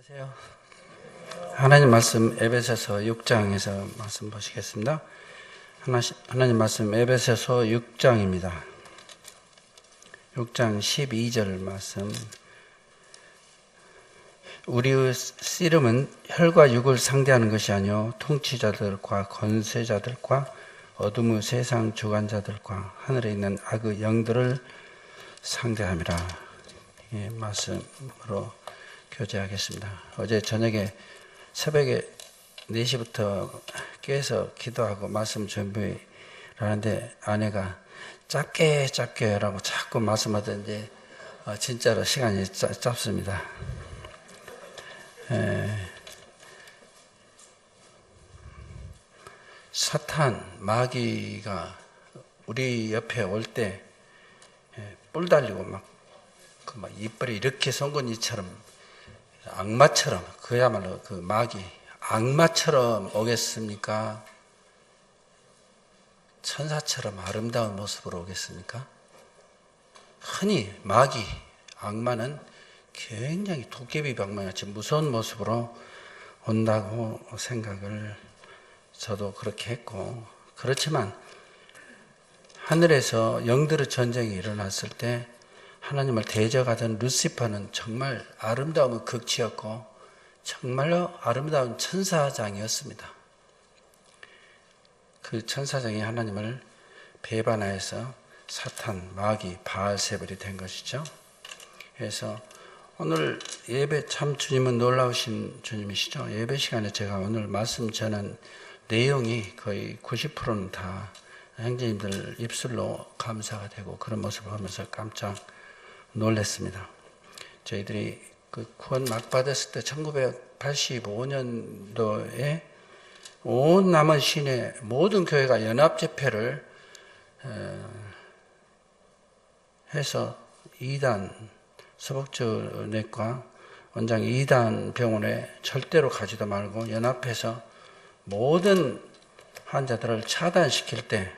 안녕하세요. 하나님 말씀 에베소서 6장에서 말씀 보시겠습니다. 하나님 말씀 에베소서 6장입니다. 6장 12절 말씀. 우리의 씨름은 혈과 육을 상대하는 것이 아니요 통치자들과 권세자들과 어둠의 세상 주관자들과 하늘에 있는 악의 영들을 상대함이라. 이 말씀으로 교제하겠습니다. 어제 저녁에 새벽에 4시부터 깨서 기도하고 말씀 준비하는데 아내가 짧게 라고 자꾸 말씀하던데 진짜로 시간이 짧습니다. 사탄, 마귀가 우리 옆에 올 때 뿔 달리고 막 이빨이 이렇게 송곳니처럼 악마처럼, 그야말로 그 마귀, 악마처럼 오겠습니까? 천사처럼 아름다운 모습으로 오겠습니까? 흔히 마귀, 악마는 굉장히 도깨비 방망이같이 무서운 모습으로 온다고 생각을 저도 그렇게 했고, 그렇지만 하늘에서 영들의 전쟁이 일어났을 때 하나님을 대적하던 루시퍼는 정말 아름다움의 극치였고 정말로 아름다운 천사장이었습니다. 그 천사장이 하나님을 배반하여서 사탄, 마귀, 바알세불이 된 것이죠. 그래서 오늘 예배 참 주님은 놀라우신 주님이시죠. 예배 시간에 제가 오늘 말씀 전한 내용이 거의 90%는 다 형제님들 입술로 감사가 되고 그런 모습을 보면서 깜짝 놀랐습니다. 저희들이 그 구원 막 받았을 때 1985년도에 온 남은 시내 모든 교회가 연합집회를 해서 2단 서복저내과 원장 2단 병원에 절대로 가지도 말고 연합해서 모든 환자들을 차단시킬 때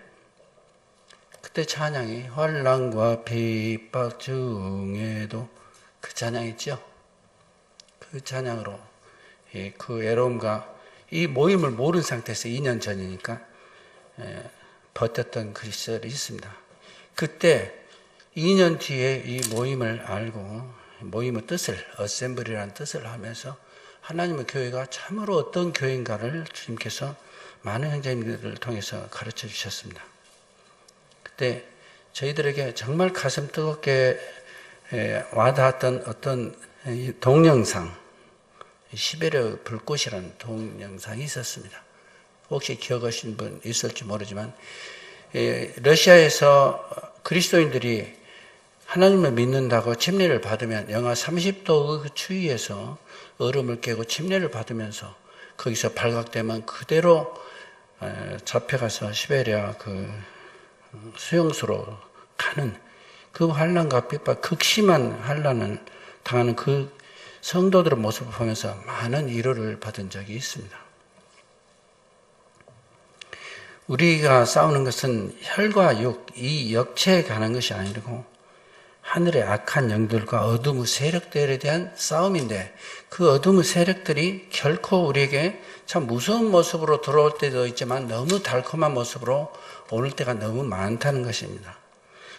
그때 찬양이 환난과 핍박 중에도 그 찬양이죠. 그 찬양으로 그 외로움과 이 모임을 모르는 상태에서 2년 전이니까 버텼던 그 시절이 있습니다. 그때 2년 뒤에 이 모임을 알고 모임의 뜻을 어셈블이라는 뜻을 하면서 하나님의 교회가 참으로 어떤 교회인가를 주님께서 많은 형제님들을 통해서 가르쳐 주셨습니다. 그때 저희들에게 정말 가슴 뜨겁게 와닿았던 어떤 동영상, 시베리아 불꽃이라는 동영상이 있었습니다. 혹시 기억하시는 분 있을지 모르지만 러시아에서 그리스도인들이 하나님을 믿는다고 침례를 받으면 영하 30도의 추위에서 얼음을 깨고 침례를 받으면서 거기서 발각되면 그대로 잡혀가서 시베리아 그 수용소로 가는 그 환난과 핍박, 극심한 환난을 당하는 그 성도들의 모습을 보면서 많은 위로를 받은 적이 있습니다. 우리가 싸우는 것은 혈과 육, 이 역체에 관한 것이 아니고 하늘의 악한 영들과 어둠의 세력들에 대한 싸움인데 그 어둠의 세력들이 결코 우리에게 참 무서운 모습으로 들어올 때도 있지만 너무 달콤한 모습으로 올 때가 너무 많다는 것입니다.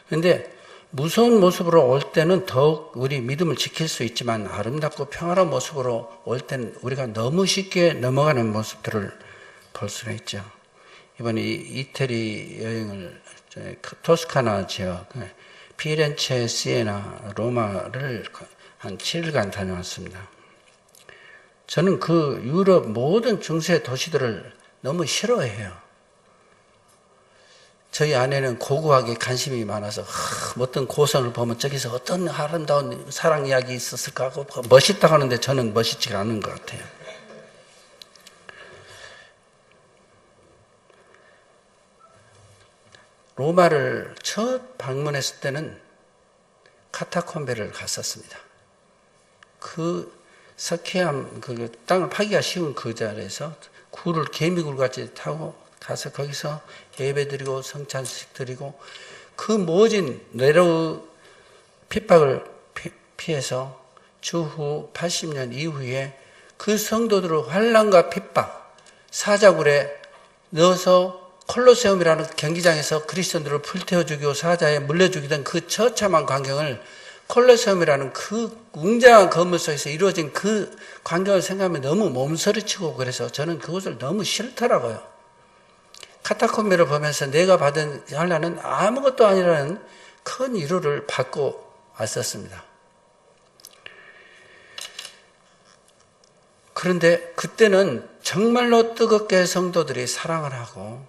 그런데 무서운 모습으로 올 때는 더욱 우리 믿음을 지킬 수 있지만 아름답고 평화로운 모습으로 올 때는 우리가 너무 쉽게 넘어가는 모습들을 볼 수가 있죠. 이번에 이태리 여행을 토스카나 지역, 피렌체, 시에나, 로마를 한 7일간 다녀왔습니다. 저는 그 유럽 모든 중세 도시들을 너무 싫어해요. 저희 아내는 고고하게 관심이 많아서 어떤 고선을 보면 저기서 어떤 아름다운 사랑 이야기 있었을까 하고 멋있다고 하는데 저는 멋있지가 않은 것 같아요. 로마를 첫 방문했을 때는 카타콤베를 갔었습니다. 그 석회암 그 땅을 파기가 쉬운 그 자리에서 굴을 개미굴같이 타고 가서 거기서 예배드리고 성찬식 드리고 그 모진 네로 핍박을 피해서 주후 80년 이후에 그 성도들을 환난과 핍박, 사자굴에 넣어서 콜로세움이라는 경기장에서 그리스도인들을 불태워 죽이고 사자에 물려 죽이던 그 처참한 광경을, 콜로세움이라는 그 웅장한 건물 속에서 이루어진 그 광경을 생각하면 너무 몸서리치고, 그래서 저는 그것을 너무 싫더라고요. 카타콤베를 보면서 내가 받은 환난은 아무것도 아니라는 큰 위로를 받고 왔었습니다. 그런데 그때는 정말로 뜨겁게 성도들이 사랑을 하고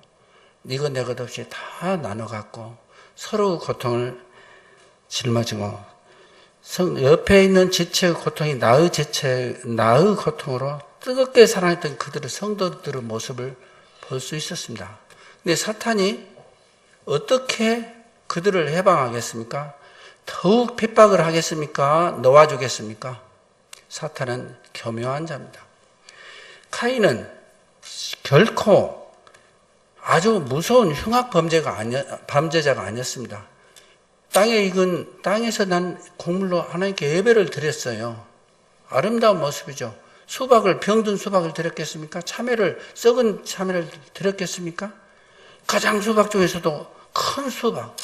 이것 내것 없이 다 나눠갖고 서로 고통을 짊어지고, 옆에 있는 지체의 고통이 나의 고통으로 뜨겁게 사랑했던 그들의 성도들의 모습을 볼 수 있었습니다. 근데 사탄이 어떻게 그들을 해방하겠습니까? 더욱 핍박을 하겠습니까? 놓아주겠습니까? 사탄은 교묘한 자입니다. 카인은 결코 아주 무서운 흉악 범죄자가 아니었습니다. 땅에서 난 곡물로 하나님께 예배를 드렸어요. 아름다운 모습이죠. 병든 수박을 드렸겠습니까? 썩은 참외를 드렸겠습니까? 가장 수박 중에서도 큰 수박,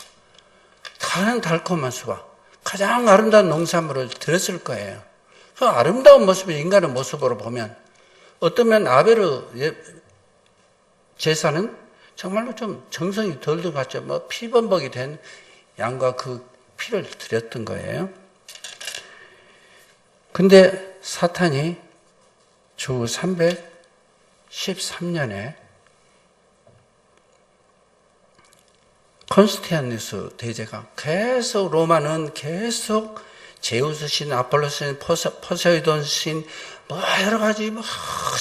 가장 달콤한 수박, 가장 아름다운 농산물을 드렸을 거예요. 그 아름다운 모습을 인간의 모습으로 보면, 어쩌면 아벨의 제사는 정말로 좀 정성이 덜 들어갔죠. 피범벅이 된 양과 그 피를 드렸던 거예요. 근데 사탄이 주 313년에 콘스탄티누스 대제가 로마는 계속 제우스 신, 아폴로스 신, 포세이돈 신, 여러 가지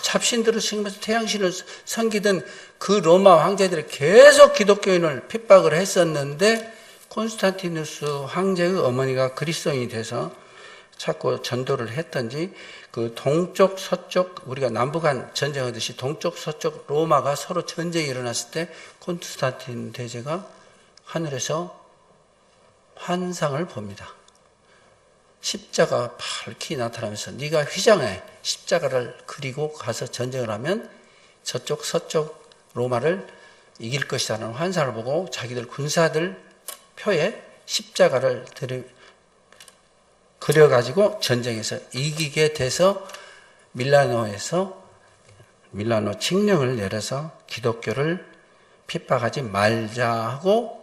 잡신들을 섬기면서 태양신을 섬기던 그 로마 황제들이 계속 기독교인을 핍박을 했었는데, 콘스탄티누스 황제의 어머니가 그리스도인이 돼서 자꾸 전도를 했던지, 그 동쪽 서쪽, 우리가 남북한 전쟁하듯이 동쪽 서쪽 로마가 서로 전쟁이 일어났을 때 콘스탄틴 대제가 하늘에서 환상을 봅니다. 십자가 밝히 나타나면서 네가 휘장에 십자가를 그리고 가서 전쟁을 하면 저쪽 서쪽 로마를 이길 것이라는 환상을 보고 자기들 군사들 표에 십자가를 그려가지고 전쟁에서 이기게 돼서 밀라노 칙령을 내려서 기독교를 핍박하지 말자 하고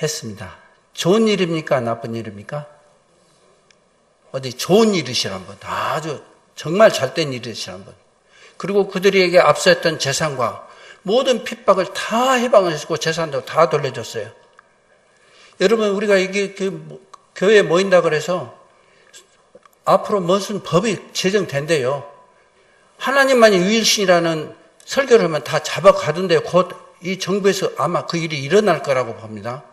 했습니다. 좋은 일입니까? 나쁜 일입니까? 어디 좋은 일이시란 분, 아주 정말 잘된 일이시란 분. 그리고 그들에게 앞서했던 재산과 모든 핍박을 다 해방을 했고 재산도 다 돌려줬어요. 여러분, 우리가 이게 교회에 모인다 그래서 앞으로 무슨 법이 제정된대요. 하나님만이 유일신이라는 설교를 하면 다 잡아가던데요. 곧 이 정부에서 아마 그 일이 일어날 거라고 봅니다.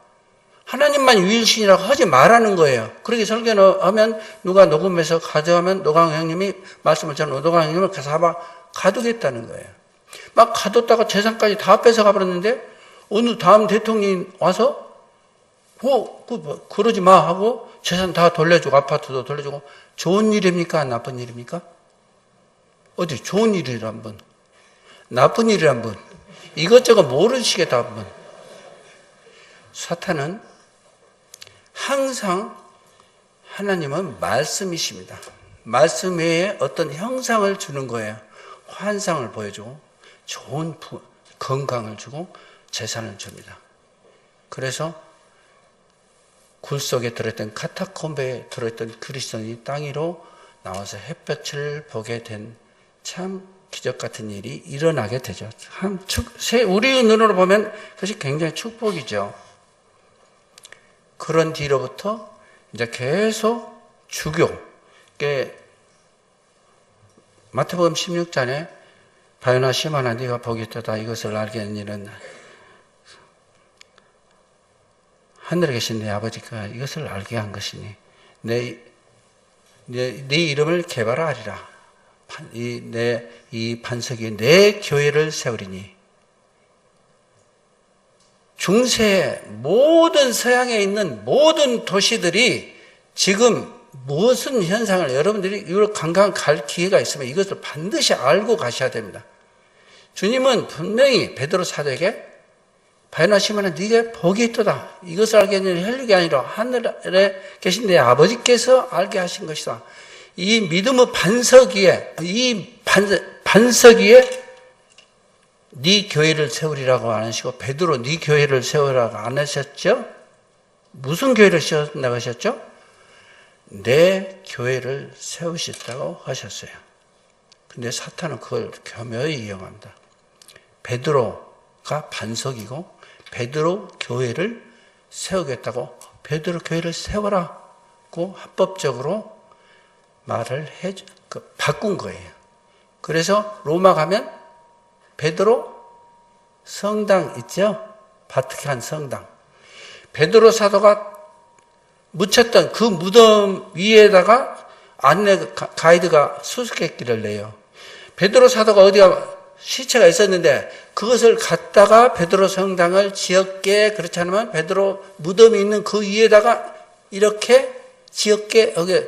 하나님만 유일신이라고 하지 말라는 거예요. 그렇게 설교를 하면 누가 녹음해서 가져가면 노광 형님이 말씀을 전하고 노광 형님을 잡아 가두겠다는 거예요. 막 가뒀다가 재산까지 다 뺏어가 버렸는데 어느 다음 대통령이 와서 그러지 마 하고 재산 다 돌려주고 아파트도 돌려주고. 좋은 일입니까? 나쁜 일입니까? 어디 좋은 일이란 분, 나쁜 일이란 분, 이것저것 모르시겠다 분. 사탄은 항상 하나님은 말씀이십니다. 말씀 외에 어떤 형상을 주는 거예요. 환상을 보여주고 좋은 건강을 주고 재산을 줍니다. 그래서 굴 속에 들어있던 카타콤베에 들어있던 그리스도인이 땅 위로 나와서 햇볕을 보게 된 참 기적 같은 일이 일어나게 되죠. 우리의 눈으로 보면 그것이 굉장히 축복이죠. 그런 뒤로부터 이제 계속 주교, 마태복음 16장에 바요나 시몬아 네가 복이 있도다 이것을 알게 된 일은 하늘에 계신 내 아버지가 이것을 알게 한 것이니 네 이름을 개발하리라. 이 반석이 내 교회를 세우리니. 중세 모든 서양에 있는 모든 도시들이 지금 무슨 현상을 여러분들이 이걸 관광 갈 기회가 있으면 이것을 반드시 알고 가셔야 됩니다. 주님은 분명히 베드로 사도에게 바요나 시몬아 네게 복이 있도다. 이것을 알게 하는 혈육이 아니라 하늘에 계신 내 아버지께서 알게 하신 것이다. 이 믿음의 반석 위에 반석 위에 네 교회를 세우리라고 안 하시고 베드로 네 교회를 세우라고 안 하셨죠? 무슨 교회를 세운다고 하셨죠? 내 교회를 세우셨다고 하셨어요. 근데 사탄은 그걸 교묘히 이용합니다. 베드로가 반석이고 베드로 교회를 세우겠다고 베드로 교회를 세워라고 합법적으로 말을 바꾼 거예요. 그래서 로마 가면 베드로 성당 있죠? 바티칸 성당. 베드로 사도가 묻혔던 그 무덤 위에다가 안내 가이드가 수수께끼를 내요. 베드로 사도가 어디가 시체가 있었는데 그것을 갖다가 베드로 성당을 지었게, 그렇지 않으면 베드로 무덤이 있는 그 위에다가 이렇게 지었게 여기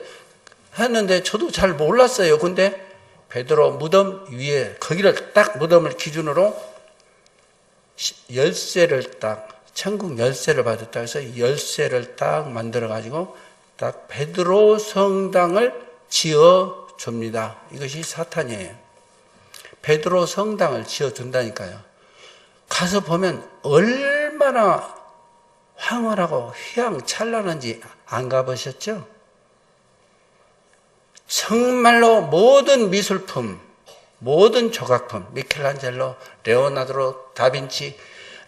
했는데 저도 잘 몰랐어요. 근데 베드로 무덤 위에 거기를 딱 무덤을 기준으로 열쇠를 딱 천국 열쇠를 받았다 해서 열쇠를 딱 만들어 가지고 딱 베드로 성당을 지어 줍니다. 이것이 사탄이에요. 베드로 성당을 지어 준다니까요. 가서 보면 얼마나 황홀하고 휘황찬란한지 안 가보셨죠? 정말로 모든 미술품, 모든 조각품, 미켈란젤로, 레오나르도, 다빈치,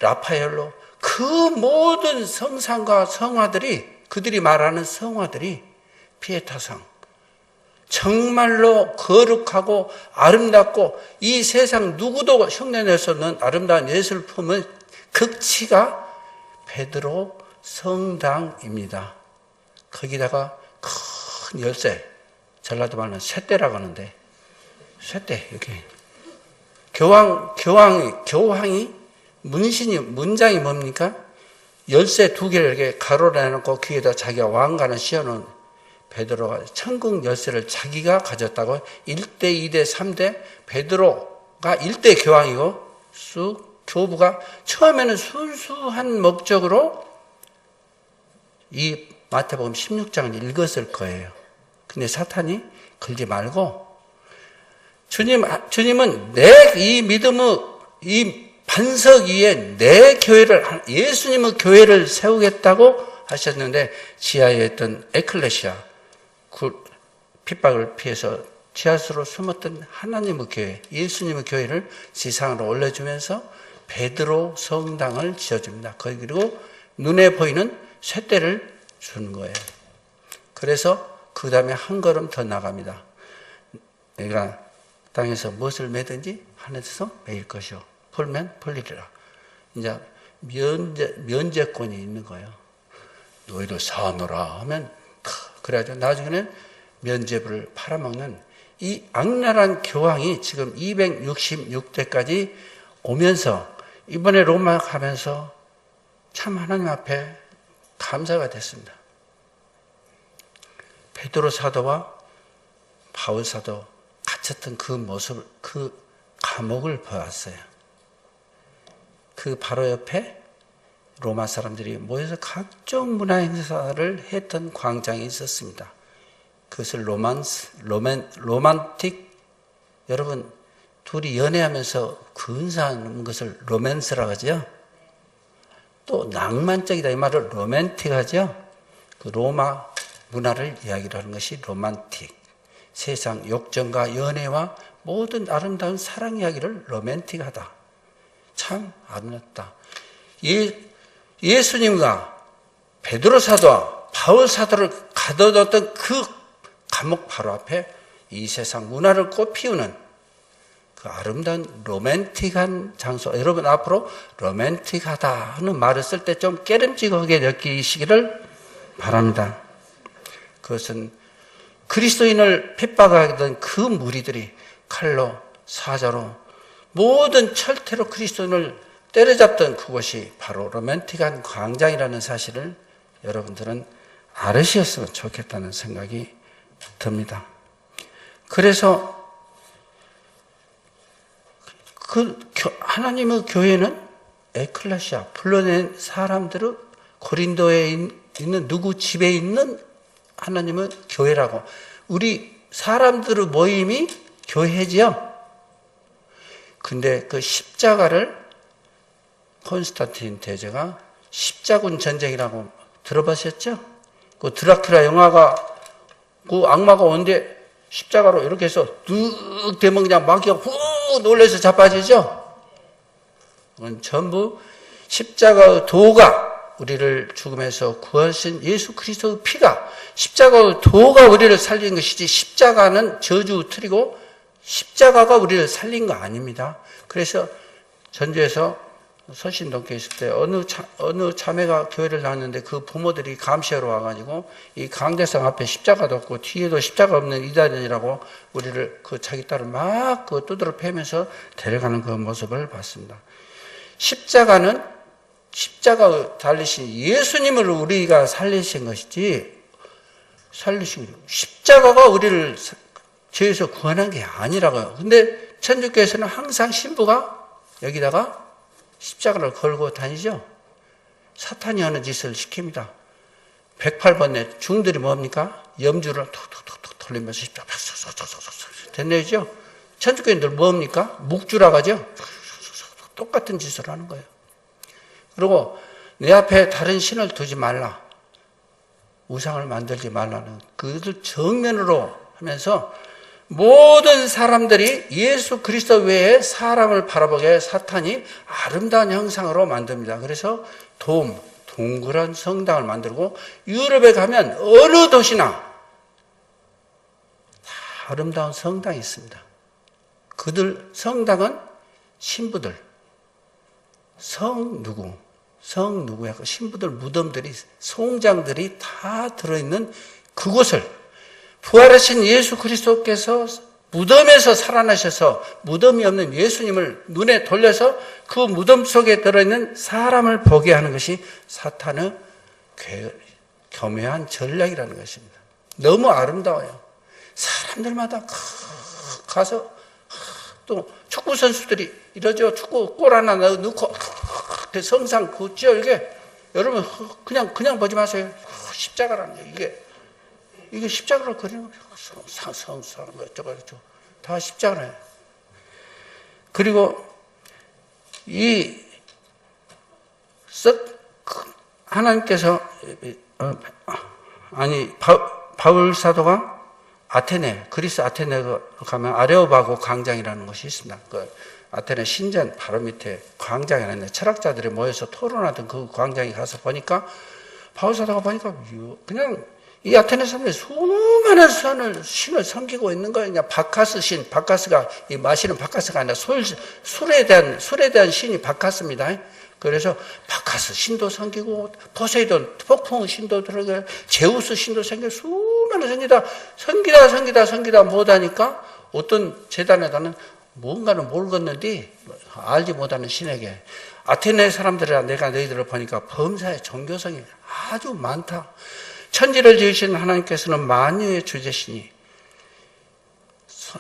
라파엘로 그 모든 성상과 성화들이, 그들이 말하는 성화들이 피에타상, 정말로 거룩하고 아름답고 이 세상 누구도 흉내낼 수 없는 아름다운 예술품의 극치가 베드로 성당입니다. 거기다가 큰 열쇠, 전라도 말로는 쇠대라고 하는데, 쇠대, 이렇게. 교황이, 문장이 뭡니까? 열쇠 2개를 이렇게 가로로 해놓고 귀에다 자기가 왕관을 씌워놓은 베드로가 천국 열쇠를 자기가 가졌다고 1대, 2대, 3대, 베드로가 1대 교황이고, 교부가 처음에는 순수한 목적으로 이 마태복음 16장을 읽었을 거예요. 근데 사탄이 그러지 말고 주님은 내 이 믿음의 이 반석 위에 내 교회를, 예수님의 교회를 세우겠다고 하셨는데 지하에 있던 에클레시아, 그 핍박을 피해서 지하수로 숨었던 하나님의 교회, 예수님의 교회를 지상으로 올려주면서 베드로 성당을 지어줍니다. 그리고 눈에 보이는 쇠대를 주는 거예요. 그래서 그 다음에 한 걸음 더 나갑니다. 내가 땅에서 무엇을 매든지 하늘에서 매일 것이요. 풀면 풀리리라. 이제 면제권이 있는 거예요. 너희도 사노라 하면, 그래가지고 나중에는 면제부를 팔아먹는 이 악랄한 교황이 지금 266대까지 오면서 이번에 로마 가면서 참 하나님 앞에 감사가 됐습니다. 베드로 사도와 바울 사도 갇혔던 그 모습을, 그 감옥을 보았어요. 그 바로 옆에 로마 사람들이 모여서 각종 문화 행사를 했던 광장이 있었습니다. 그것을 로만틱, 여러분 둘이 연애하면서 근사한 것을 로맨스라고 하죠. 또 낭만적이다 이 말을 로맨틱 하죠. 그 로마 문화를 이야기를 하는 것이 로만틱. 세상 욕정과 연애와 모든 아름다운 사랑 이야기를 로맨틱하다. 참 아름답다. 예수님과 베드로 사도와 바울 사도를 가둬뒀던 그 감옥 바로 앞에 이 세상 문화를 꽃피우는 그 아름다운 로맨틱한 장소. 여러분 앞으로 로맨틱하다 하는 말을 쓸 때 좀 깨름직하게 느끼시기를 바랍니다. 그것은 그리스도인을 핍박하던 그 무리들이 칼로, 사자로, 모든 철퇴로 그리스도인을 때려잡던 그곳이 바로 로맨틱한 광장이라는 사실을 여러분들은 알으셨으면 좋겠다는 생각이 듭니다. 그래서 하나님의 교회는 에클레시아, 불러낸 사람들을 고린도에 있는 누구 집에 있는 하나님의 교회라고. 우리 사람들의 모임이 교회지요. 근데 그 십자가를 콘스탄틴 대제가 십자군 전쟁이라고 들어보셨죠? 그 드라큘라 영화가 그 악마가 온데 십자가로 이렇게 해서 뚝 되면 그냥 마귀가 후 놀라서 자빠지죠? 그건 전부 십자가의 도가 우리를 죽음에서 구하신 예수 그리스도의 피가, 십자가의 도가 우리를 살린 것이지 십자가는 저주 틀이고 십자가가 우리를 살린 거 아닙니다. 그래서 전주에서 서신동교회 있을 때 어느 자매가 교회를 나왔는데 그 부모들이 감시하러 와가지고 이 강대상 앞에 십자가도 없고 뒤에도 십자가 없는 이단이라고 우리를 그 자기 딸을 막 그 두드러 패면서 데려가는 그 모습을 봤습니다. 십자가는 십자가 달리신 예수님을 우리가 살리신 것이지 십자가가 우리를 죄에서 구원한 게 아니라고요. 근데 천주교에서는 항상 신부가 여기다가 십자가를 걸고 다니죠. 사탄이 하는 짓을 시킵니다. 108번에 중들이 뭡니까? 염주를 툭툭툭툭 돌리면서 십자가 됐네죠. 천주교인들 뭡니까? 묵주라고 하죠. 똑같은 짓을 하는 거예요. 그리고 내 앞에 다른 신을 두지 말라. 우상을 만들지 말라는 그들 정면으로 하면서 모든 사람들이 예수 그리스도 외에 사람을 바라보게 사탄이 아름다운 형상으로 만듭니다. 그래서 동그란 성당을 만들고 유럽에 가면 어느 도시나 다 아름다운 성당이 있습니다. 그들 성당은 신부들 성 누구야? 그 신부들 무덤들이 송장들이 다 들어있는 그곳을 부활하신 예수 그리스도께서 무덤에서 살아나셔서 무덤이 없는 예수님을 눈에 돌려서 그 무덤 속에 들어있는 사람을 보게 하는 것이 사탄의 교묘한 전략이라는 것입니다. 너무 아름다워요. 사람들마다 가서 또 축구 선수들이 이러죠. 축구 골 하나 넣고 성상 굿죠. 이게 여러분 그냥 보지 마세요. 십자가라는 게 이게 십자가로 그리는 거예요. 성사람 어쩌고 다 십자가예요. 그리고 하나님께서 바울 사도가 그리스 아테네 가면 아레오바고 광장이라는 곳이 있습니다. 그 아테네 신전 바로 밑에 광장이 하나 있는데 철학자들이 모여서 토론하던 그 광장에 가서 보니까 바울 사도가 보니까 그냥 이 아테네 사람들이 수많은 신을 섬기고 있는 거예요. 그냥 바카스 신, 바카스가 이 마시는 바카스가 아니라 술에 대한 신이 바카스입니다. 그래서 바카스 신도 섬기고 포세이돈 폭풍 신도 들어가고 제우스 신도 섬기고 수많은 섬기다 못하니까 어떤 재단에다는 뭔가는 모르겠는데 알지 못하는 신에게 아테네 사람들이라 내가 너희들을 보니까 범사의 종교성이 아주 많다. 천지를 지으신 하나님께서는 만유의 주제시니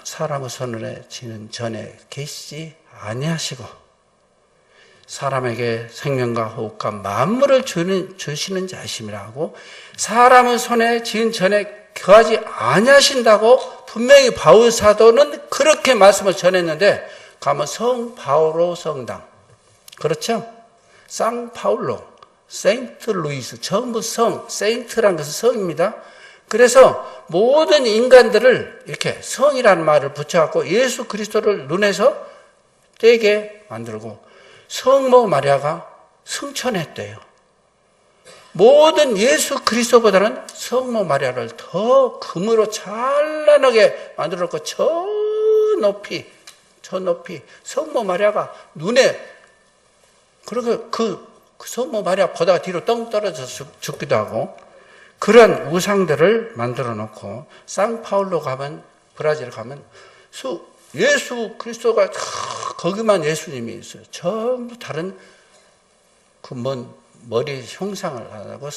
사람의 손에 지는 전에 계시지 아니하시고 사람에게 생명과 호흡과 만물을 주시는 자이심이라 하고 사람의 손에 지은 전에 거하지 아니하신다고 분명히 바울 사도는 그렇게 말씀을 전했는데 가면 성 바오로 성당 그렇죠? 상 파울로 세인트 루이스 전부 세인트라는 것은 성입니다. 그래서 모든 인간들을 이렇게 성이라는 말을 붙여갖고 예수 그리스도를 눈에서 떼게 만들고 성모 마리아가 승천했대요. 모든 예수 그리스도보다는 성모 마리아를 더 금으로 찬란하게 만들었고 저 높이 성모 마리아가 눈에 그렇게 그 성모 마리아 보다가 뒤로 떵 떨어져서 죽기도 하고 그런 우상들을 만들어 놓고 상파울로 가면 브라질 가면 예수 그리스도가 거기만 예수님이 있어요. 전부 다른 그 머리 형상을 하고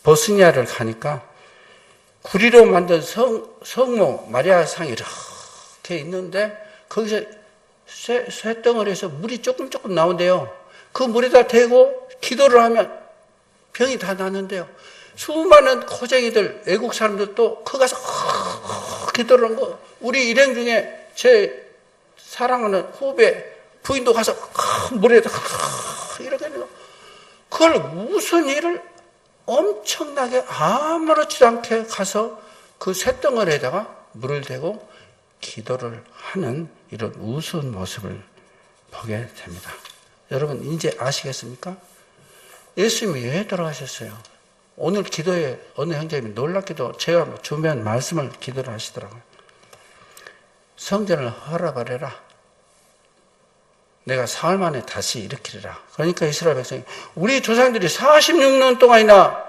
보스니아를 가니까 구리로 만든 성모 마리아상이 이렇게 있는데 거기서 쇳덩어리에서 물이 조금 나온대요. 그 물에다 대고 기도를 하면 병이 다 나는데요. 수많은 고쟁이들, 외국 사람들도 거기 가서 기도를 한 거. 우리 일행 중에 제 사랑하는 후배 부인도 가서 물에다 이렇게 하는 거. 그걸 무슨 일을 엄청나게 아무렇지도 않게 가서 그 쇳덩어리에다가 물을 대고 기도를 하는 이런 우스운 모습을 보게 됩니다. 여러분 이제 아시겠습니까? 예수님이 왜 돌아가셨어요? 오늘 기도에 어느 형제님이 놀랍게도 제가 준비한 말씀을 기도를 하시더라고요. 성전을 허락하래라. 내가 사흘 만에 다시 일으키리라. 그러니까 이스라엘 백성이 우리 조상들이 46년 동안이나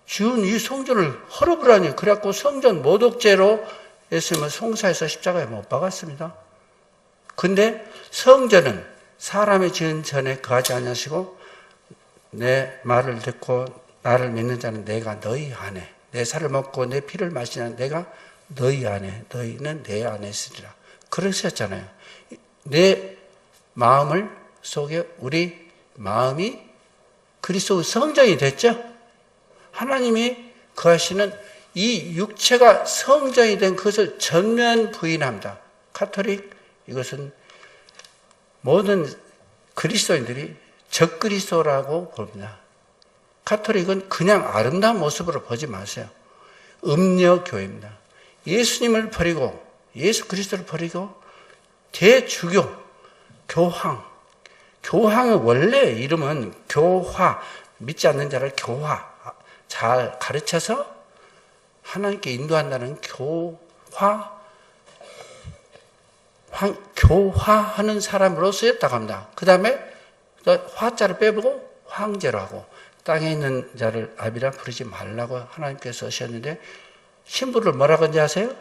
지은 이 성전을 헐어버리니 그래갖고 성전 모독죄로 예수님을 송사해서 십자가에 못 박았습니다. 근데 성전은 사람의 지은 전에 거하지 않으시고 내 말을 듣고 나를 믿는 자는 내가 너희 안에 내 살을 먹고 내 피를 마시는 내가 너희 안에 너희는 내 안에 있으리라. 그러셨잖아요. 내 마음을 속에 우리 마음이 그리스도의 성전이 됐죠. 하나님이 거하시는 이 육체가 성전이 된 것을 전면 부인합니다. 가톨릭 이것은 모든 그리스도인들이 적그리스도라고 봅니다. 가톨릭은 그냥 아름다운 모습으로 보지 마세요. 음녀교회입니다. 예수님을 버리고 예수 그리스도를 버리고 대주교, 교황의 원래 이름은 교화, 믿지 않는 자를 교화, 잘 가르쳐서 하나님께 인도한다는 교화하는 사람으로 쓰였다고 합니다. 그 다음에 화자를 빼보고 황제로 하고 땅에 있는 자를 아비라 부르지 말라고 하나님께서 하셨는데 신부를 뭐라고 하는지 아세요?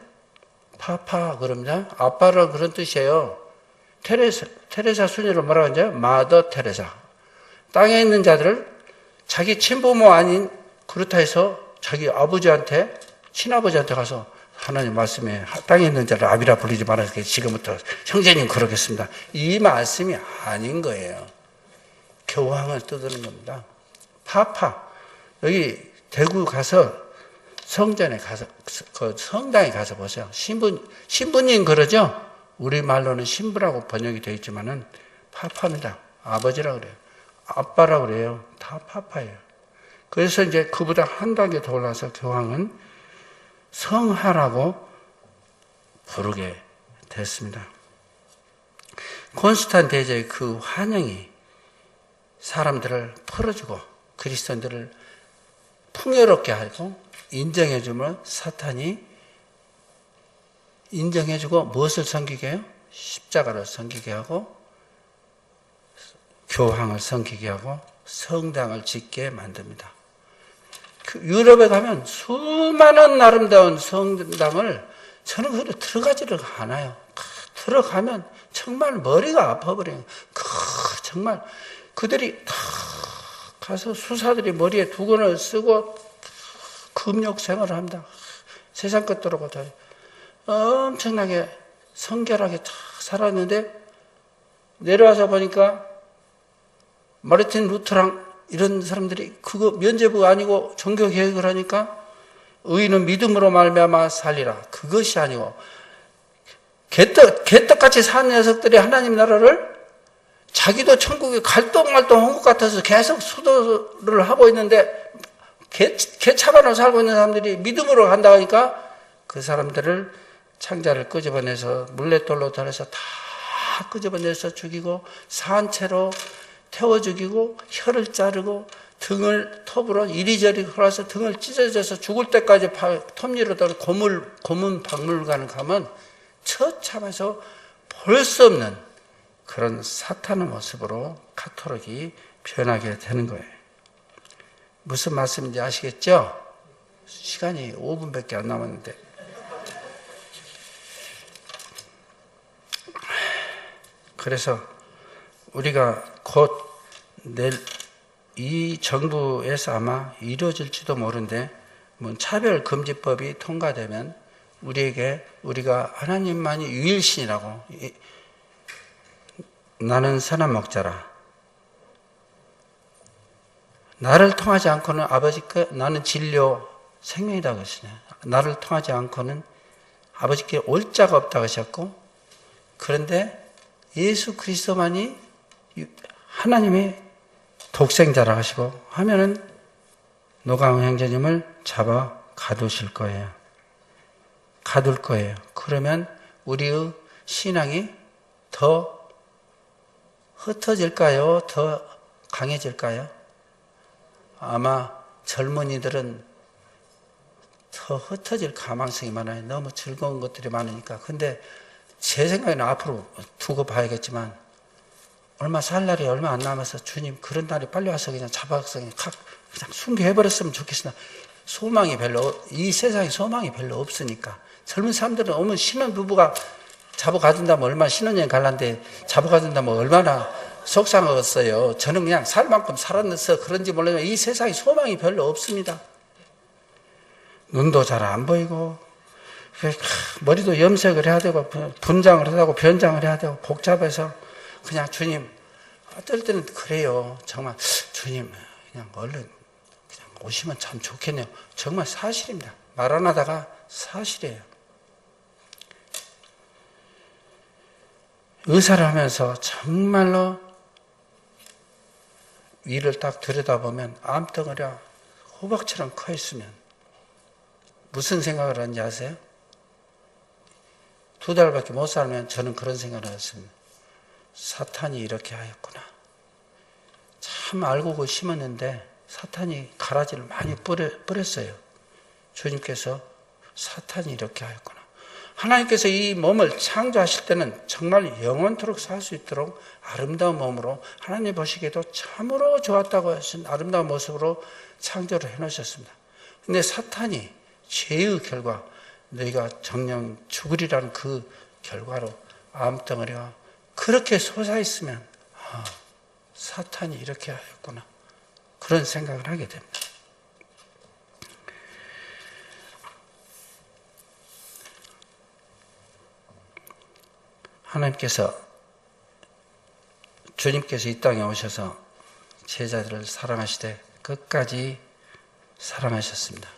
파파 그럽니다. 아빠라 그런 뜻이에요. 테레사 순위로 뭐라고 하는지 마더 테레사. 땅에 있는 자들을 자기 친부모 아닌 그렇다 해서 자기 아버지한테 친아버지한테 가서 하나님 말씀에 땅에 있는 자를 아비라 부르지 말아서 지금부터 형제님 그러겠습니다. 이 말씀이 아닌 거예요. 교황을 떠드는 겁니다. 파파 여기 대구 가서 성전에 가서 그 성당에 가서 보세요. 신부님 그러죠? 우리말로는 신부라고 번역이 되어 있지만은 파파입니다. 아버지라고 그래요. 아빠라고 그래요. 다 파파예요. 그래서 이제 그보다 한 단계 더 올라서 교황은 성하라고 부르게 됐습니다. 콘스탄 대제의 그 환영이 사람들을 풀어주고 그리스도인들을 풍요롭게 하고 인정해주면 사탄이 인정해주고 무엇을 섬기게 해요? 십자가를 섬기게 하고 교황을 섬기게 하고 성당을 짓게 만듭니다. 유럽에 가면 수많은 아름다운 성당을 저는 그대로 들어가지를 않아요. 들어가면 정말 머리가 아파버려요. 정말 그들이 다 가서 수사들이 머리에 두건을 쓰고 금욕 생활을 합니다. 세상 것들하고 다 엄청나게 성결하게 다 살았는데 내려와서 보니까 마르틴 루터랑 이런 사람들이 그거 면죄부가 아니고 종교개혁을 하니까 의인은 믿음으로 말미암아 살리라. 그것이 아니고 개떡같이 사는 녀석들이 하나님 나라를 자기도 천국에 갈똥말똥한 것 같아서 계속 수도를 하고 있는데 개차반으로 살고 있는 사람들이 믿음으로 간다 하니까 그 사람들을 창자를 끄집어내서 물레돌로 달아서 다 끄집어내서 죽이고 산채로 태워 죽이고 혀를 자르고 등을 톱으로 이리저리 흘러서 등을 찢어져서 죽을 때까지 톱니로 따라 고문 박물관을 가면 처참해서 볼 수 없는 그런 사탄의 모습으로 가톨릭이 변하게 되는 거예요. 무슨 말씀인지 아시겠죠? 시간이 5분밖에 안 남았는데 그래서 우리가 곧 내일 이 정부에서 아마 이루어질지도 모르는데 차별금지법이 통과되면 우리가 하나님만이 유일신이라고, 나는 선한 목자라, 나를 통하지 않고는 아버지께, 나는 진료 생명이다 그러시네. 나를 통하지 않고는 아버지께 올 자가 없다 하셨고, 그런데 예수 그리스도만이 하나님의 독생자라 하시고 하면은 노강훈 형제님을 잡아 가두실 거예요. 가둘 거예요. 그러면 우리의 신앙이 더 흩어질까요? 더 강해질까요? 아마 젊은이들은 더 흩어질 가망성이 많아요. 너무 즐거운 것들이 많으니까. 근데 제 생각에는 앞으로 두고 봐야겠지만, 살 날이 얼마 안 남아서 주님 그런 날이 빨리 와서 그냥 잡아서 그냥 순교해버렸으면 좋겠으나, 이 세상에 소망이 별로 없으니까. 젊은 사람들은 오면 신혼부부가 잡아가준다면 얼마나, 신혼여행 갈란데 잡아가준다면 얼마나 속상하겠어요. 저는 그냥 살 만큼 살아서 그런지 몰라요. 이 세상에 소망이 별로 없습니다. 눈도 잘 안 보이고, 머리도 염색을 해야 되고, 분장을 해야 되고, 변장을 해야 되고, 복잡해서 그냥 주님, 어떨 때는 그래요. 정말 주님, 그냥 얼른 그냥 오시면 참 좋겠네요. 정말 사실입니다. 말 안 하다가 사실이에요. 의사를 하면서 정말로 위를 딱 들여다보면 암덩어리가 호박처럼 커 있으면 무슨 생각을 하는지 아세요? 2달밖에 못 살면 저는 그런 생각을 했습니다. 사탄이 이렇게 하였구나. 참 알고 심었는데 사탄이 가라지를 많이 뿌렸어요. 주님께서 사탄이 이렇게 하였구나. 하나님께서 이 몸을 창조하실 때는 정말 영원토록 살 수 있도록 아름다운 몸으로, 하나님 보시기에도 참으로 좋았다고 하신 아름다운 모습으로 창조를 해놓으셨습니다. 근데 사탄이 죄의 결과, 너희가 정령 죽으리라는 그 결과로 암덩어리가 그렇게 솟아있으면, 사탄이 이렇게 하였구나, 그런 생각을 하게 됩니다. 주님께서 이 땅에 오셔서 제자들을 사랑하시되 끝까지 사랑하셨습니다.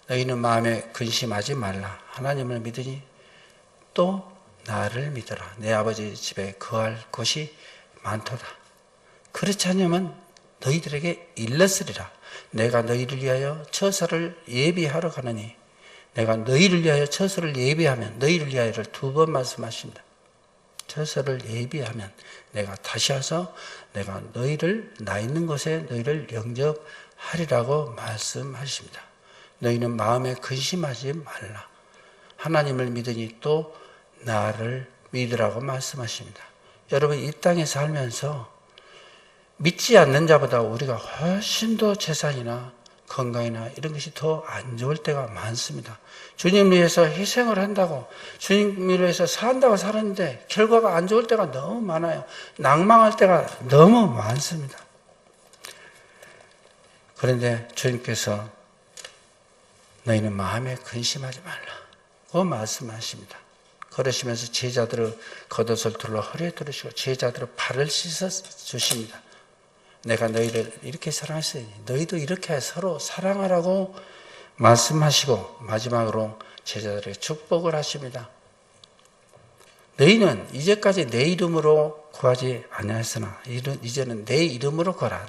너희는 마음에 근심하지 말라. 하나님을 믿으니 또 나를 믿어라. 내 아버지 집에 거할 곳이 많도다. 그렇지 않으면 너희들에게 일렀으리라. 내가 너희를 위하여 처소를 예비하러 가느니, 내가 너희를 위하여 처소를 예비하면, 너희를 위하여를 2번 말씀하십니다. 처소를 예비하면 내가 다시 와서 내가 너희를, 나 있는 곳에 너희를 영접하리라고 말씀하십니다. 너희는 마음에 근심하지 말라. 하나님을 믿으니 또 나를 믿으라고 말씀하십니다. 여러분, 이 땅에 살면서 믿지 않는 자보다 우리가 훨씬 더 재산이나 건강이나 이런 것이 더 안 좋을 때가 많습니다. 주님을 위해서 희생을 한다고, 주님을 위해서 산다고 살았는데 결과가 안 좋을 때가 너무 많아요. 낭망할 때가 너무 많습니다. 그런데 주님께서 너희는 마음에 근심하지 말라고 말씀하십니다. 그러시면서 제자들을 겉옷을 둘러 허리에 두르시고 제자들의 발을 씻어 주십니다. 내가 너희를 이렇게 사랑했으니 너희도 이렇게 서로 사랑하라고 말씀하시고 마지막으로 제자들에게 축복을 하십니다. 너희는 이제까지 내 이름으로 구하지 아니하였으나 이제는 내 이름으로 구하라.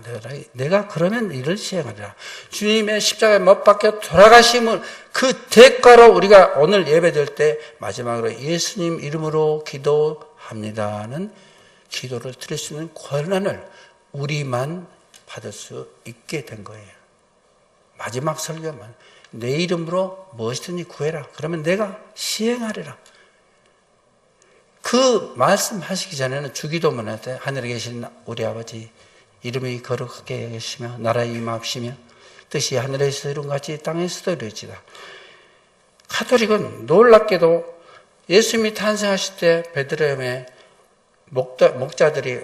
내가 그러면 이를 시행하리라. 주님의 십자가에 못 박혀 돌아가심을 그 대가로 우리가 오늘 예배드릴 때 마지막으로 예수님 이름으로 기도합니다는 기도를 드릴 수 있는 권한을 우리만 받을 수 있게 된 거예요. 마지막 설교만 내 이름으로 무엇이든지 구해라. 그러면 내가 시행하리라. 그 말씀하시기 전에는 주기도문 할 때 하늘에 계신 우리 아버지 이름이 거룩하게 계시며 나라의 임하옵시며 뜻이 하늘에서 이룬 같이 땅에서도 이루어지다. 카톨릭은 놀랍게도 예수님이 탄생하실 때 베들레헴에 목자들이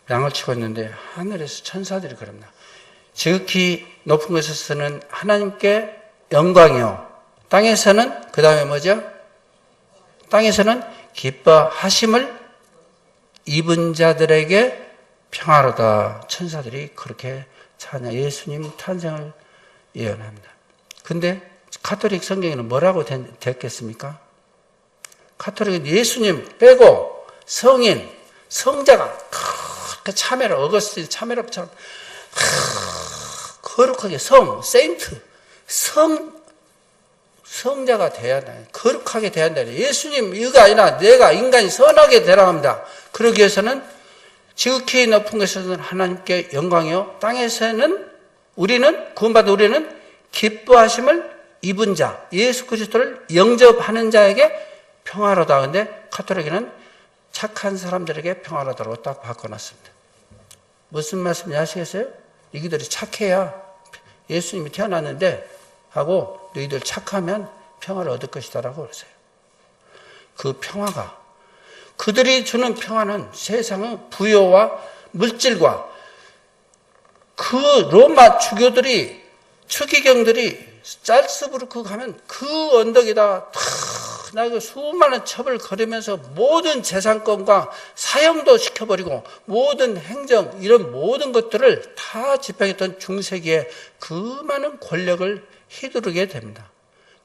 양을 치고 있는데 하늘에서 천사들이 그럽니다. 지극히 높은 곳에서는 하나님께 영광이요. 땅에서는 그 다음에 뭐죠? 땅에서는 기뻐하심을 입은 자들에게 평화로다. 천사들이 그렇게 찬양, 예수님 탄생을 예언합니다. 근데 가톨릭 성경에는 뭐라고 됐겠습니까? 가톨릭은 예수님 빼고 성인, 성자가 그 참회를 어거스틴 참회록처럼 거룩하게 세인트, 성자가 돼야 한다. 거룩하게 돼야 한다. 예수님 이거 아니라 내가 인간이 선하게 되라 합니다. 그러기 위해서는 지극히 높은 곳에서는 하나님께 영광이요. 땅에서는 구원받은 우리는 기뻐하심을 입은 자, 예수 그리스도를 영접하는 자에게 평화로다. 근데 가톨릭에는 착한 사람들에게 평화로다고 딱 바꿔놨습니다. 무슨 말씀인지 아시겠어요? 이들이 착해야 예수님이 태어났는데 하고 너희들 착하면 평화를 얻을 것이다라고 그러세요. 그 평화가 그들이 주는 평화는 세상의 부여와 물질과 그 로마 추기경들이 짤스부르크 가면 그 언덕에다 나 수많은 첩을 걸으면서 모든 재산권과 사형도 시켜버리고 모든 행정 이런 모든 것들을 다 집행했던 중세기에 그 많은 권력을 휘두르게 됩니다.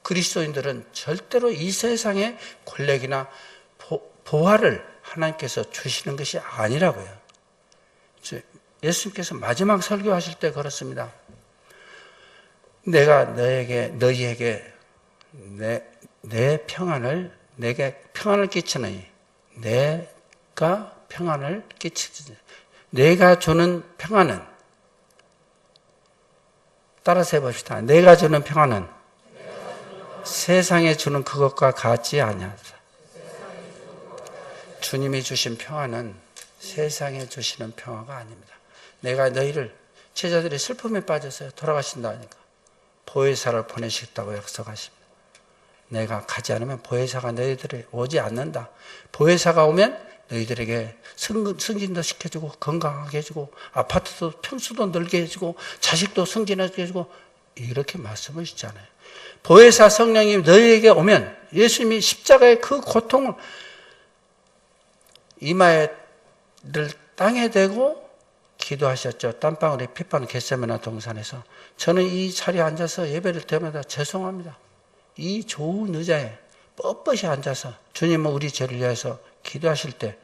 그리스도인들은 절대로 이 세상의 권력이나 보화를 하나님께서 주시는 것이 아니라고요. 예수님께서 마지막 설교하실 때 그렇습니다. 내가 너희에게 내 평안을 내게 평안을 끼치느니 내가 평안을 끼치지. 내가 주는 평안은 따라서 해봅시다. 내가 주는 평안은 세상에 주는 그것과 같지 아니하다. 주님이 주신 평안은 세상에 주시는 평화가 아닙니다. 내가 너희를 제자들이 슬픔에 빠져서 돌아가신다니까 보혜사를 보내시겠다고 약속하십니다. 내가 가지 않으면 보혜사가 너희들이 오지 않는다. 보혜사가 오면 너희들에게 승진도 시켜주고 건강하게 해주고 아파트도 평수도 늘게 해주고 자식도 승진하게 해주고 이렇게 말씀을 주잖아요. 보혜사 성령이 너희에게 오면 예수님이 십자가의 그 고통을 이마를 땅에 대고 기도하셨죠. 땀방울이 피파는 겟세마네 동산에서. 저는 이 자리에 앉아서 예배를 드릴 때마다 죄송합니다. 이 좋은 의자에 뻣뻣이 앉아서 주님은 우리 죄를 위해서 기도하실 때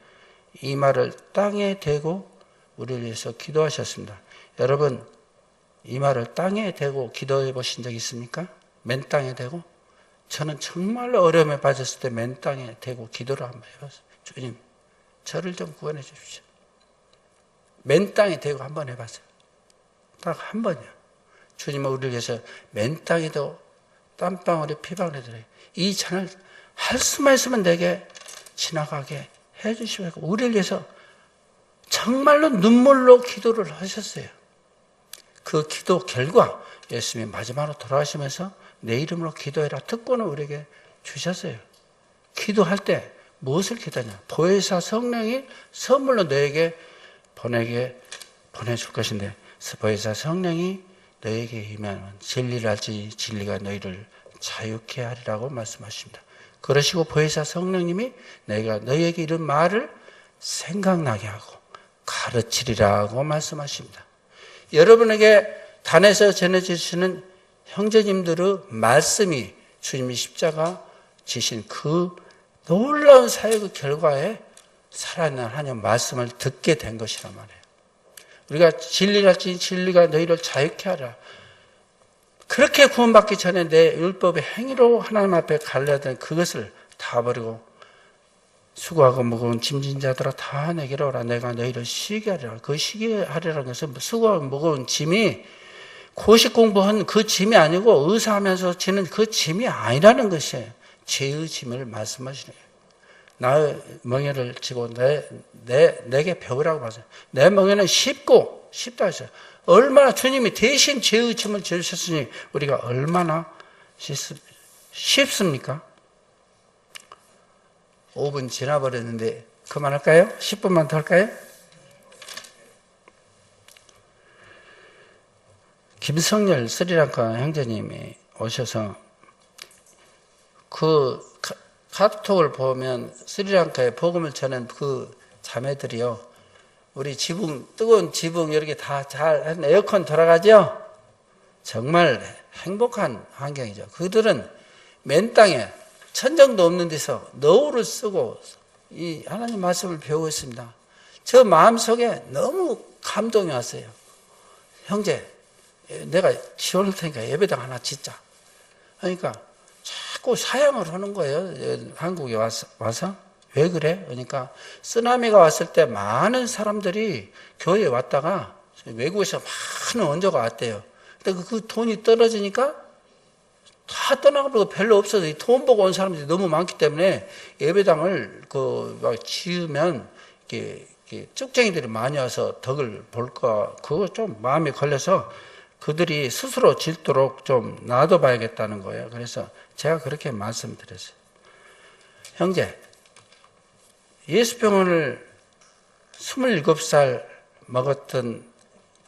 이마를 땅에 대고 우리를 위해서 기도하셨습니다. 여러분 이마를 땅에 대고 기도해 보신 적 있습니까? 맨 땅에 대고? 저는 정말로 어려움에 빠졌을 때 맨 땅에 대고 기도를 한번 해봤어요. 주님 저를 좀 구원해 주십시오. 맨 땅에 대고 한번 해봤어요. 딱 한 번이요. 주님은 우리를 위해서 맨 땅에도 땀방울이 피방울이 들어요. 이 잔을 할 수만 있으면 내게 지나가게 해주시고 우리를 위해서 정말로 눈물로 기도를 하셨어요. 그 기도 결과 예수님이 마지막으로 돌아가시면서 내 이름으로 기도해라 특권을 우리에게 주셨어요. 기도할 때 무엇을 기도하냐? 보혜사 성령이 선물로 너에게 보내줄 것인데 보혜사 성령이 너에게 임하면 진리를 알지 진리가 너희를 자유케 하리라고 말씀하십니다. 그러시고 보혜사 성령님이 내가 너희에게 이런 말을 생각나게 하고 가르치리라고 말씀하십니다. 여러분에게 단에서 전해주시는 형제님들의 말씀이 주님이 십자가 지신 그 놀라운 사역의 결과에 살아있는 하나님의 말씀을 듣게 된 것이란 말이에요. 우리가 진리를 알지 진리가 너희를 자유케 하라. 그렇게 구원받기 전에 내 율법의 행위로 하나님 앞에 갈려야 되는 그것을 다 버리고 수고하고 무거운 짐진 자들아 다 내게로 오라. 내가 너희를 쉬게 하리라. 그 쉬게 하리라는 것은 수고하고 무거운 짐이 고시 공부한 그 짐이 아니고 의사하면서 지는 그 짐이 아니라는 것이에요. 죄의 짐을 말씀하시는 거예요. 나의 멍에를 지고 내게 배우라고 하세요. 내 멍에는 쉽다 했어요. 얼마나 주님이 대신 죄의 짐을 지으셨으니 우리가 얼마나 쉽습니까? 5분 지나버렸는데 그만할까요? 10분만 더 할까요? 김성열 스리랑카 형제님이 오셔서 그 카톡을 보면 스리랑카에 복음을 전한 그 자매들이요, 우리 지붕, 뜨거운 지붕 이렇게 다 잘 에어컨 돌아가죠? 정말 행복한 환경이죠. 그들은 맨 땅에 천정도 없는 데서 너울을 쓰고 이 하나님 말씀을 배우고 있습니다. 저 마음속에 너무 감동이 왔어요. 형제, 내가 지원할 테니까 예배당 하나 짓자. 그러니까 자꾸 사양을 하는 거예요. 한국에 와서. 왜 그래? 그러니까 쓰나미가 왔을 때 많은 사람들이 교회에 왔다가 외국에서 많은 원조가 왔대요. 근데 그 돈이 떨어지니까 다 떠나가고 별로 없어서 돈 보고 온 사람들이 너무 많기 때문에 예배당을 막 지으면 이렇게 쭉쟁이들이 많이 와서 덕을 볼까, 그거 좀 마음에 걸려서 그들이 스스로 짓도록 좀 놔둬봐야겠다는 거예요. 그래서 제가 그렇게 말씀드렸어요. 형제, 예수병원을 27살 먹었던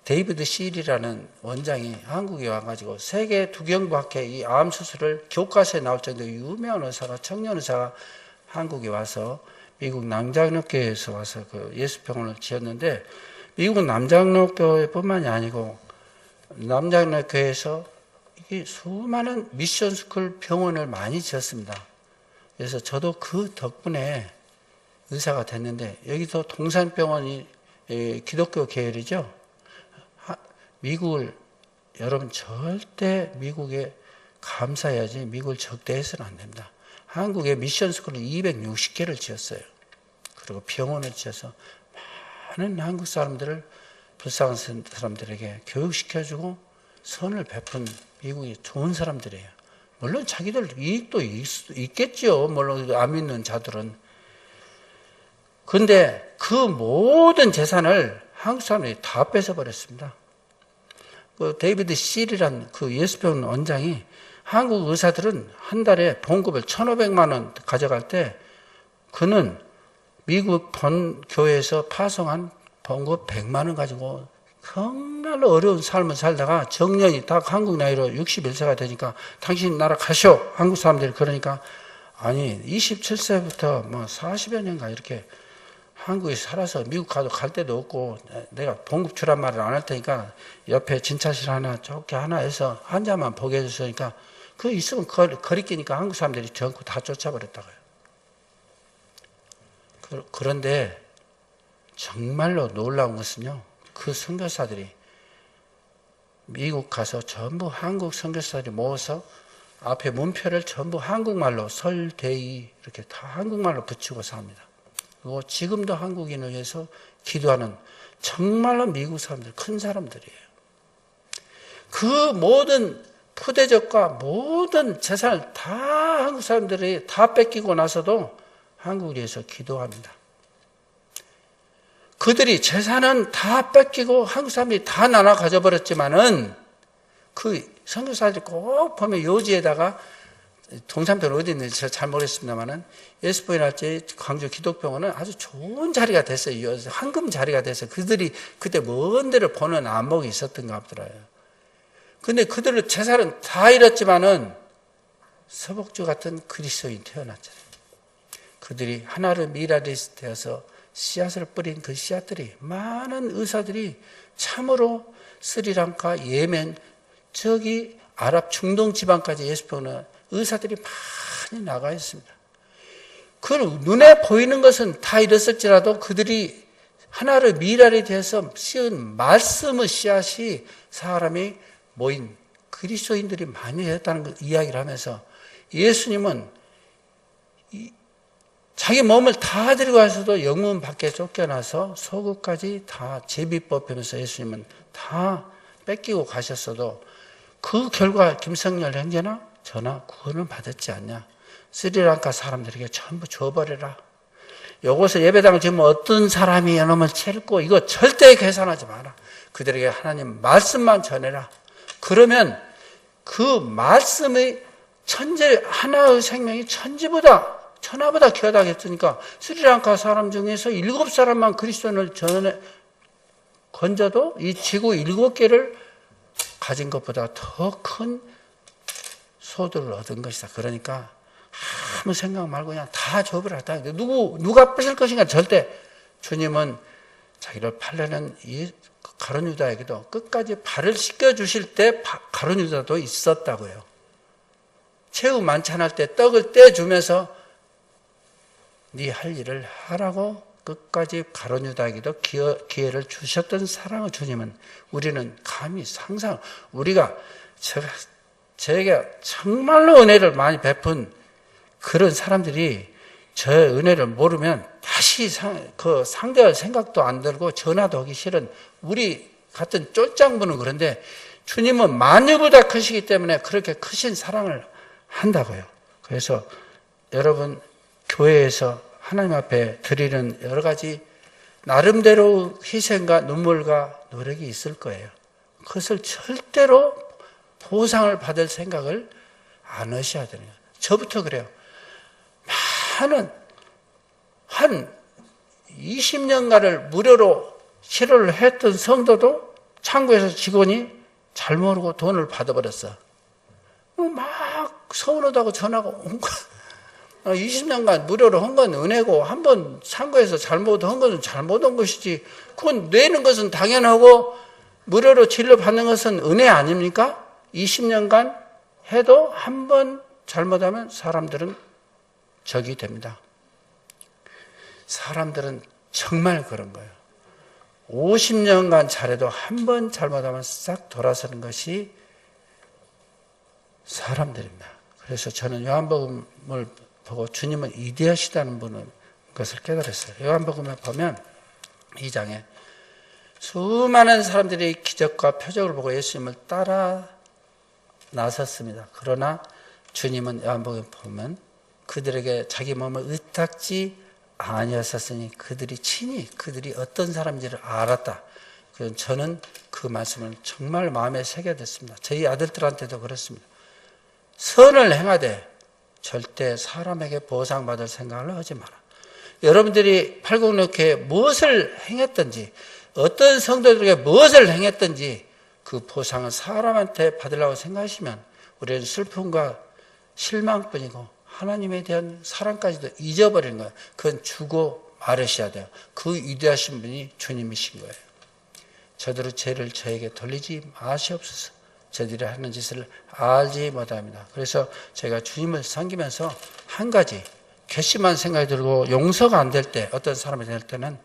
데이비드 실이라는 원장이 한국에 와가지고 세계 두경부학회 이 암 수술을 교과서에 나올 정도로 유명한 의사가, 청년 의사가 한국에 와서 미국 남장로교회에서 와서 그 예수병원을 지었는데, 미국 남장로교회뿐만이 아니고 남장로교회에서 이게 수많은 미션스쿨 병원을 많이 지었습니다. 그래서 저도 그 덕분에 의사가 됐는데, 여기도 동산병원이 기독교 계열이죠. 미국을, 여러분 절대 미국에 감사해야지 미국을 적대해서는 안 됩니다. 한국에 미션스쿨을 260개를 지었어요. 그리고 병원을 지어서 많은 한국 사람들을, 불쌍한 사람들에게 교육시켜주고 선을 베푼 미국이 좋은 사람들이에요. 물론 자기들 이익도 있겠죠. 물론 안 믿는 자들은. 근데 그 모든 재산을 한국 사람들이 다 뺏어버렸습니다. 그 데이비드 실이란 그 예수병원 원장이 한국 의사들은 한 달에 봉급을 1,500만 원 가져갈 때 그는 미국 본 교회에서 파송한 봉급 100만 원 가지고 정말 어려운 삶을 살다가 정년이 딱 한국 나이로 61세가 되니까 당신 나라 가쇼. 한국 사람들이 그러니까, 아니 27세부터 뭐 40여 년간 이렇게 한국에 살아서 미국 가도 갈 데도 없고 내가 봉급 주란 말을 안 할 테니까 옆에 진찰실 하나 좋게 하나 해서 한 잔만 보게 해줬으니까 그 있으면 거리끼니까 한국 사람들이 전부 다 쫓아버렸다고요. 그런데 정말로 놀라운 것은요, 그 선교사들이 미국 가서 전부 한국 선교사들이 모아서 앞에 문표를 전부 한국말로 설대의 이렇게 다 한국말로 붙이고 삽니다. 그리고 지금도 한국인을 위해서 기도하는 정말로 미국 사람들, 큰 사람들이에요. 그 모든 푸대접과 모든 재산을 다 한국 사람들이 다 뺏기고 나서도 한국을 위해서 기도합니다. 그들이 재산은 다 뺏기고 한국 사람들이 다 나눠 가져버렸지만은 그 선교사들이 꼭 보면 요지에다가, 동산병원 어디 있는지 제가 잘 모르겠습니다만은 예수병원이랄지 광주 기독병원은 아주 좋은 자리가 됐어요. 황금 자리가 됐어요. 그들이 그때 먼 데를 보는 안목이 있었던가 보더라고요. 근데 그들의 재산은 다 잃었지만은 서복주 같은 그리스도인 태어났잖아요. 그들이 하나를 미라리 되어서 씨앗을 뿌린 그 씨앗들이, 많은 의사들이 참으로 스리랑카, 예멘, 저기 아랍 중동 지방까지 예수병원에 의사들이 많이 나가 있습니다. 그 눈에 보이는 것은 다 잃었을지라도 그들이 하나를 미랄이 되어서 씌운 말씀의 씨앗이 사람이 모인 그리스도인들이 많이 되었다는 걸 이야기를 하면서, 예수님은 자기 몸을 다 데리고 와서도 영문 밖에 쫓겨나서 속옷까지 다 제비 뽑히면서 예수님은 다 뺏기고 가셨어도 그 결과 김성열 형제나 저나 구원을 받았지 않냐. 스리랑카 사람들에게 전부 줘버려라. 요것을 예배당을 지으면 어떤 사람이 이놈을 채고 이거 절대 계산하지 마라. 그들에게 하나님 말씀만 전해라. 그러면 그 말씀의 천재, 하나의 생명이 천하보다 귀하다겠으니까 스리랑카 사람 중에서 7사람만 그리스도인을 건져도 이 지구 7개를 가진 것보다 더 큰 소득을 얻은 것이다. 그러니까 아무 생각 말고 그냥 다 줘버렸다. 누가 뺏을 것인가 절대. 주님은 자기를 팔려는 이 가룟 유다에게도 끝까지 발을 씻겨주실 때 가룟 유다도 있었다고요. 최후 만찬할 때 떡을 떼주면서 네 할 일을 하라고 끝까지 가룟 유다에게도 기회를 주셨던 사랑의 주님은 우리는 감히 상상, 우리가 저에게 정말로 은혜를 많이 베푼 그런 사람들이 저의 은혜를 모르면 다시 그 상대할 생각도 안 들고 전화도 하기 싫은 우리 같은 쫄짱부는 그런데 주님은 만유보다 크시기 때문에 그렇게 크신 사랑을 한다고요. 그래서 여러분 교회에서 하나님 앞에 드리는 여러 가지 나름대로 희생과 눈물과 노력이 있을 거예요. 그것을 절대로 보상을 받을 생각을 안 하셔야 되는 거예요. 저부터 그래요. 많은 한 20년간을 무료로 치료를 했던 성도도 창구에서 직원이 잘 모르고 돈을 받아버렸어. 막 서운하다고 전화가 온 거야. 20년간 무료로 한 건 은혜고 한번 창구에서 잘못한 것은 잘못한 것이지 그건 내는 것은 당연하고 무료로 진료받는 것은 은혜 아닙니까? 20년간 해도 한 번 잘못하면 사람들은 적이 됩니다. 사람들은 정말 그런 거예요. 50년간 잘해도 한 번 잘못하면 싹 돌아서는 것이 사람들입니다. 그래서 저는 요한복음을 보고 주님은 위대하시다는 것을 깨달았어요. 요한복음에 보면 2장에 수많은 사람들이 기적과 표적을 보고 예수님을 따라 나섰습니다. 그러나 주님은 요한복음에 보면 그들에게 자기 몸을 의탁지 아니었었으니 그들이 어떤 사람인지를 알았다. 그래서 저는 그 말씀을 정말 마음에 새겨졌습니다. 저희 아들들한테도 그렇습니다. 선을 행하되 절대 사람에게 보상받을 생각을 하지 마라. 여러분들이 팔공로교회에 무엇을 행했든지 어떤 성도들에게 무엇을 행했든지 그 보상은 사람한테 받으려고 생각하시면 우리는 슬픔과 실망뿐이고 하나님에 대한 사랑까지도 잊어버리는 거예요. 그건 주고 말으셔야 돼요. 그 위대하신 분이 주님이신 거예요. 저들의 죄를 저에게 돌리지 마시옵소서. 저들이 하는 짓을 알지 못합니다. 그래서 제가 주님을 섬기면서 한 가지 괘씸한 생각이 들고 용서가 안 될 때, 어떤 사람이 될 때는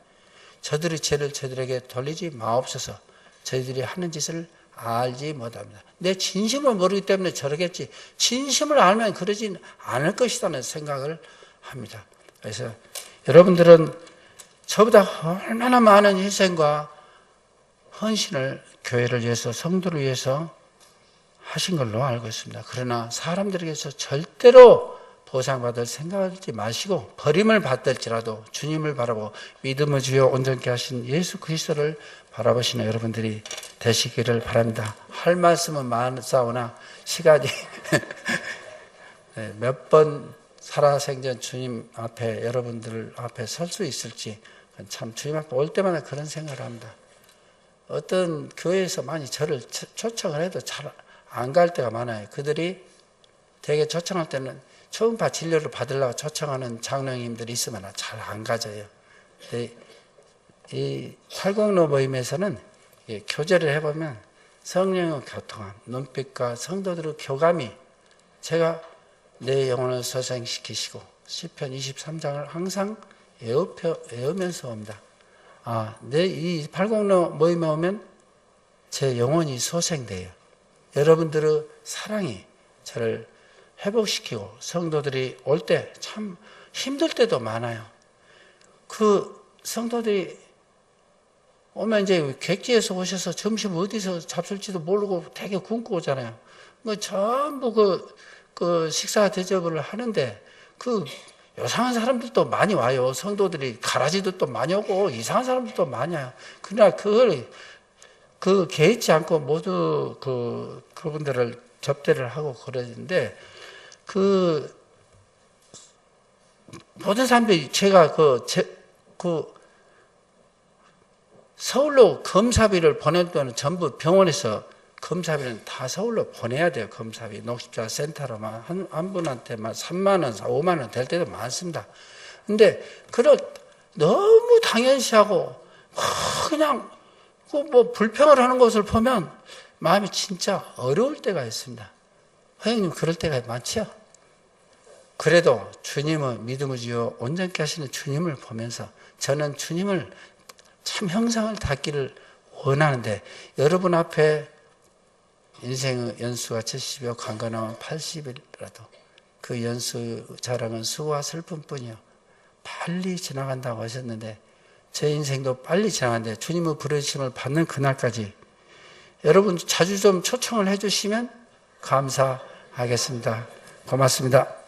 저들의 죄를 저들에게 돌리지 마옵소서. 저희들이 하는 짓을 알지 못합니다. 내 진심을 모르기 때문에 저러겠지. 진심을 알면 그러진 않을 것이라는 생각을 합니다. 그래서 여러분들은 저보다 얼마나 많은 희생과 헌신을 교회를 위해서, 성도를 위해서 하신 걸로 알고 있습니다. 그러나 사람들에게서 절대로 보상받을 생각하지 마시고 버림을 받을지라도 주님을 바라보고 믿음의 주요 온전케 하신 예수 그리스도를 바라보시는 여러분들이 되시기를 바랍니다. 할 말씀은 많사오나 시간이 몇 번 살아생전 주님 앞에 여러분들 앞에 설 수 있을지 참 주님 앞에 올 때마다 그런 생각을 합니다. 어떤 교회에서 많이 저를 초청을 해도 잘 안 갈 때가 많아요. 그들이 되게 초청할 때는 초음파 진료를 받으려고 초청하는 장로님들이 있으면 잘 안 가져요. 이 팔공로 모임에서는 교제를 해보면 성령의 교통함, 눈빛과 성도들의 교감이 제가 내 영혼을 소생시키시고 시편 23장을 항상 외우면서 옵니다. 내 이 팔공로 모임에 오면 제 영혼이 소생돼요. 여러분들의 사랑이 저를 회복시키고 성도들이 올 때 참 힘들 때도 많아요. 그 성도들이 오면 이제 객지에서 오셔서 점심 어디서 잡술지도 모르고 되게 굶고 오잖아요. 전부 그 식사 대접을 하는데 그 이상한 사람들도 많이 와요. 성도들이 가라지도 또 많이 오고 이상한 사람들도 많이 와요. 그러나 그걸 개의치 않고 모두 그분들을 접대를 하고 그러는데 모든 사람들이 제가 서울로 검사비를 보낸 동안 전부 병원에서 검사비는 다 서울로 보내야 돼요. 검사비. 녹십자 센터로만 한 분한테만 3만 원, 5만 원 될 때도 많습니다. 근데 그걸 너무 당연시하고 그냥 뭐 불평을 하는 것을 보면 마음이 진짜 어려울 때가 있습니다. 회장님 그럴 때가 많죠. 그래도 주님의 믿음을 지어 온전케 하시는 주님을 보면서 저는 주님을 참 형상을 닿기를 원하는데 여러분 앞에 인생의 연수가 70이요 강건하면 80이라도 그 연수 자랑은 수고와 슬픔뿐이요 빨리 지나간다고 하셨는데 제 인생도 빨리 지나가는데 주님의 부르심을 받는 그날까지 여러분 자주 좀 초청을 해주시면 감사하겠습니다. 고맙습니다.